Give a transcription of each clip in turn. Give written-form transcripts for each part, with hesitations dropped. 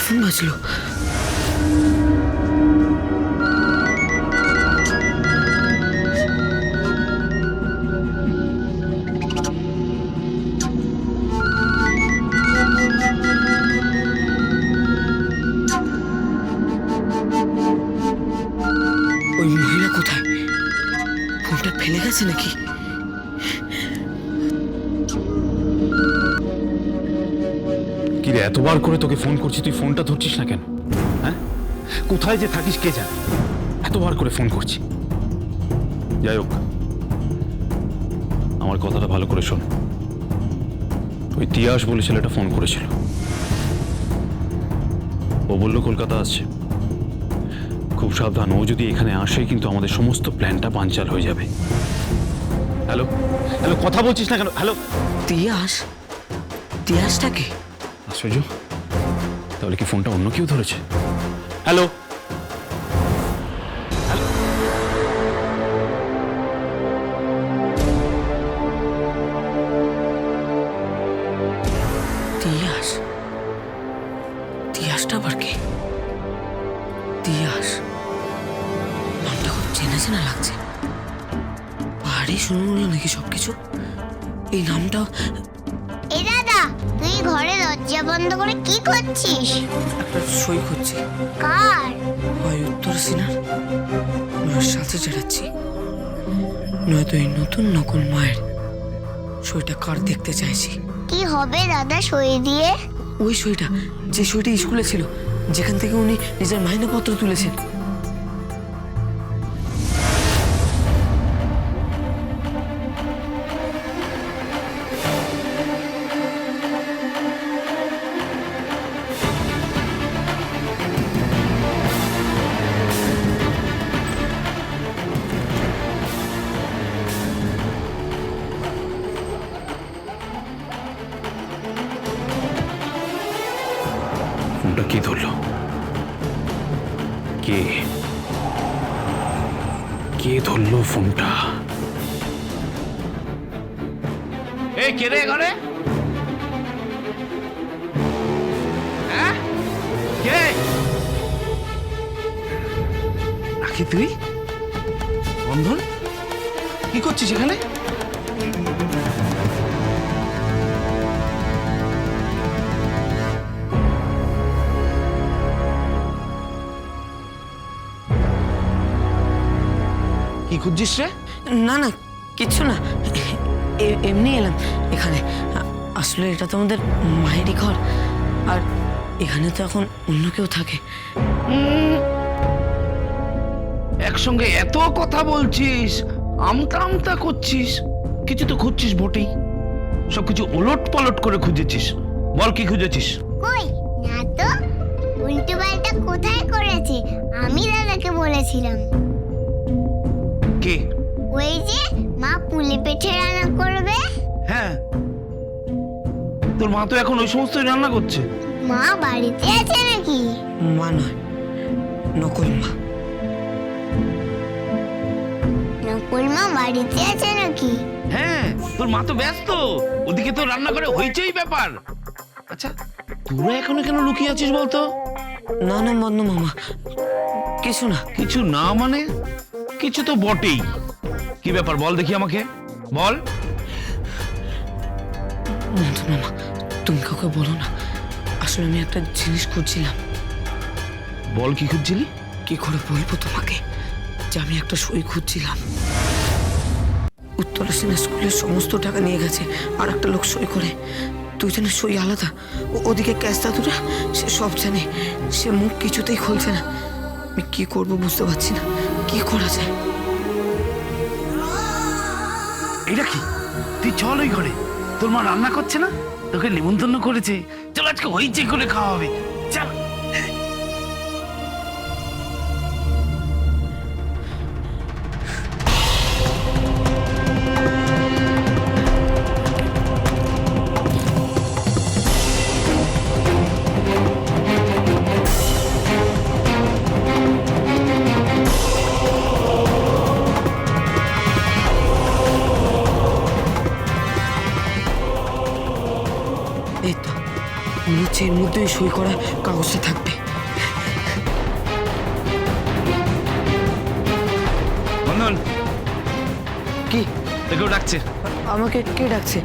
Phone বাজলো। ওই মহিলা কোথায়? ফোনটা ফেলে গেছে নাকি? কিরে, এতবার করে তোকে ফোন করছি, তুই ফোনটা ধরছিস না কেন? হ্যাঁ, কোথায় যে থাকিস কে জানে, এতবার করে ফোন করছি। যাই হোক, আমার কথাটা ভালো করে শোন। ওই তিয়াস বলে ছেলেটা ফোন করেছিল। ও বললো কলকাতা আসছে। খুব সাবধান, ও যদি এখানে আসে কিন্তু আমাদের সমস্ত প্ল্যানটা বানচাল হয়ে যাবে। হ্যালো হ্যালো, কথা বলছিস না কেন? হ্যালো। তিয়াস? তিয়াসটাকে? আশ্চর্য, তাহলে কি ফোনটা অন্য কেউ ধরেছে? হ্যালো তিয়াস? তিয়াসটা আবার কে? তিয়াস নামটা খুব চেনা চেনা লাগছে। পাহাড়ি শুনল নাকি সবকিছু? এই নামটা। এই দাদা, তুই ঘরে দরজা বন্ধ করে কি করছিস? একটা সই করছি। কার? হয় উত্তর সিনার, নয় সাথে জড়াচ্ছি, নয়তো এই নতুন নকল মায়ের। সইটা কার দেখতে চাইছি। কি হবে দাদা সই দিয়ে? ওই সইটা, যে সইটা স্কুলে ছিল, যেখান থেকে উনি নিজের মাইনাপত্র তুলেছেন। ফোনটা কে ধরলো? কে কে ধরলো ফোনটা? এই কে রে ঘরে? হ্যাঁ, কে? নাকি তুই? বন্ধন, কি করছিস এখানে? কি খুঁজছিস রে? না না, কিচ্ছু না, এমনি এলাম এখানে। আসলে এটা তো আমাদের মায়েরই ঘর, আর এখানে তো এখন অন্য কেউ থাকে। একসঙ্গে এত কথা বলছিস, আমতা আমতা করছিস, কিছু তো খুঁজছিস বটেই। সবকিছু ওলট পালট করে খুঁজেছিস। বল কি খুঁজেছিস? কই না তো, উল্টো পাল্টা কোথায় করেছে? আমি দাদাকে বলেছিলাম। কে? ওই যে মা পুলি পিঠে রান্না করবে। হ্যাঁ, তোর মা তো এখন ওই সমস্ত রান্না করছে। মা বাড়িতে আছে নাকি? মা নয়, নকল মা। নকুল মা বাড়িতে আছে নাকি? হ্যাঁ, তোর মা তো ব্যস্ত, ওদিকে তো রান্না করে হইছেই ব্যাপার। আচ্ছা, তোরা এখনো কেন লুকিয়ে আছিস বলতো? না না বন্ধ মামা, কিছু না। কিছু না মানে? কিছু তো বটেই। কি ব্যাপার বল দেখি আমাকে, বল। বন্ধু মামা, তুমি কাউকে বলো না। আসলে আমি একটা জিনিস খুঁজছিলাম। বল কি খুঁজছিলি? কি করে বলবো তোমাকে যে আমি একটা সই খুঁজছিলাম। উত্তরা সিনহা স্কুলের সমস্ত টাকা নিয়ে গেছে, আর একটা লোক সই করে। দুজনের সই আলাদা। ওদিকে ক্যাশ দাদুরা, সে সব জানে, সে মুখ কিছুতেই খুলছে না। আমি কি করব বুঝতে পারছি না, কি করা যায়। এটা কি? তুই চল ওই ঘরে, তোর মা রান্না করছে না, তোকে নিমন্ত্রণ করেছে। চল আজকে হইচই করে খাওয়া হবে, চল। এই তো মনে হচ্ছে এর মধ্যে ওই সই করা কাগজটা থাকবে। বন্ধন, কি? কেউ ডাকছে। আমাকে কে ডাকছে?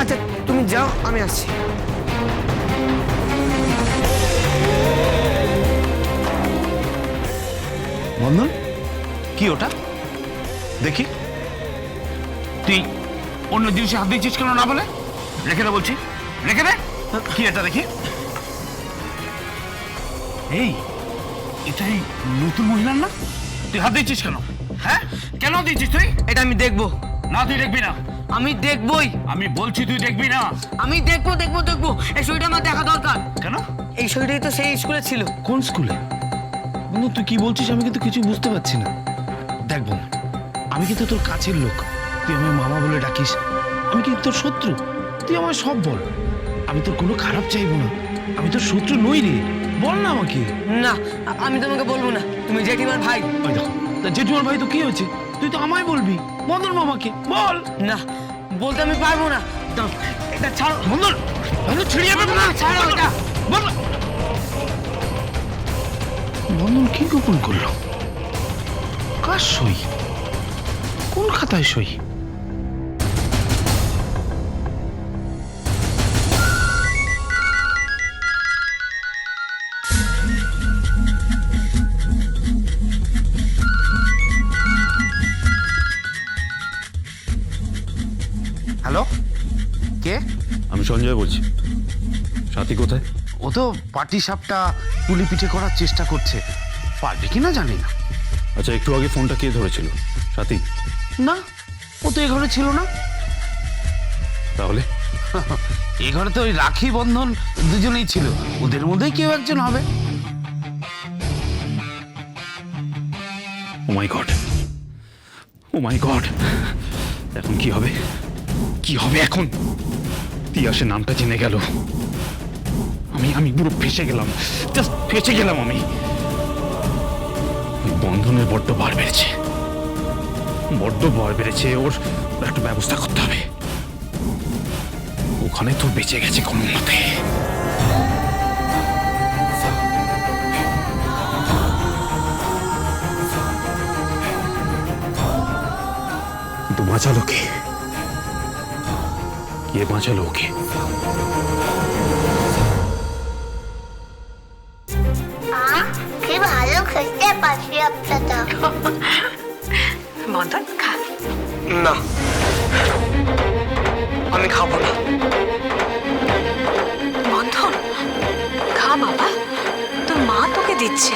আচ্ছা তুমি যাও, আমি আসছি। বন্ধন, কি ওটা? দেখি। তুই অন্য জিনিসে হাত দিয়েছিস কেন না বলে? রেখে দে বলছি, রেখে দে। কি এটা দেখি? এই, এটাই নতুন মহিলার না? তুই হাত দিয়েছিস কেন? হ্যাঁ, কেন দিয়েছিস তুই? এটা আমি দেখবো। না, তুই দেখবি না। আমি দেখবই। আমি বলছি তুই দেখবি না। আমি দেখবো দেখবো দেখবো। এই সইটা আমার দেখা দরকার। কেন? এই সইটাই তো সেই স্কুলে ছিল। কোন স্কুলে? বন্ধু, তুই কি বলছিস আমি কিন্তু কিছু বুঝতে পারছি না। দেখ বোন, আমি কিন্তু তোর কাছের লোক। তুই আমায় মামা বলে ডাকিস, আমি কিন্তু তোর শত্রু। তুই আমায় সব বল, আমি তোর কোনো খারাপ চাইবো না। আমি তোর শত্রু নই রে, বল না আমাকে। না, আমি তোমাকে বলবো না। তুমি জেঠিমার ভাই। ওই দেখো, তা জেঠুমার ভাই তো কি হয়েছে? তুই তো আমায় বলবি, মদন মামাকে বল। না, বলতে আমি পারবো না। দাও, এটা ছাড়ো। মদন, মদন ছিড়ে যাবে না। ছাড়ো এটা। বল। মদন কি গোপন করলো? কার সই? কোন খাতায় সই? হ্যালো, কে? আমি সঞ্জয় বলছি। সাথী কোথায়? ও তো পাটি সাপটা পুলি পিঠে করার চেষ্টা করছে, পারবে কিনা জানি না। আচ্ছা, একটু আগে ফোনটা কে ধরেছিল? সাথী? না, ও তো এ ঘরে ছিল না। তাহলে এ ঘরে তো ওই রাখি বন্ধন দুজনেই ছিল, ওদের মধ্যেই কেউ একজন হবে। ও মাই গড, ও মাই গড, এখন কি হবে? কি হবে এখন? তিয়াসের নামটা জেনে গেল, আমি পুরো ফেসে গেলাম, জাস্ট ফেসে গেলাম আমি। ওই বন্ধনের বড্ড বার বেড়েছে, বড্ড বার বেড়েছে। ওর একটা ব্যবস্থা করতে হবে। ওখানে তো বেঁচে গেছে কোনো মতে। কিন্তু বাঁচালো কে? কে বাঁচালো ওকে? কি ভালো খেতে পারছি আপনারা। মদন খা। না, আমি খাবো না। মদন খা বাবা, তোর মা তোকে দিচ্ছে।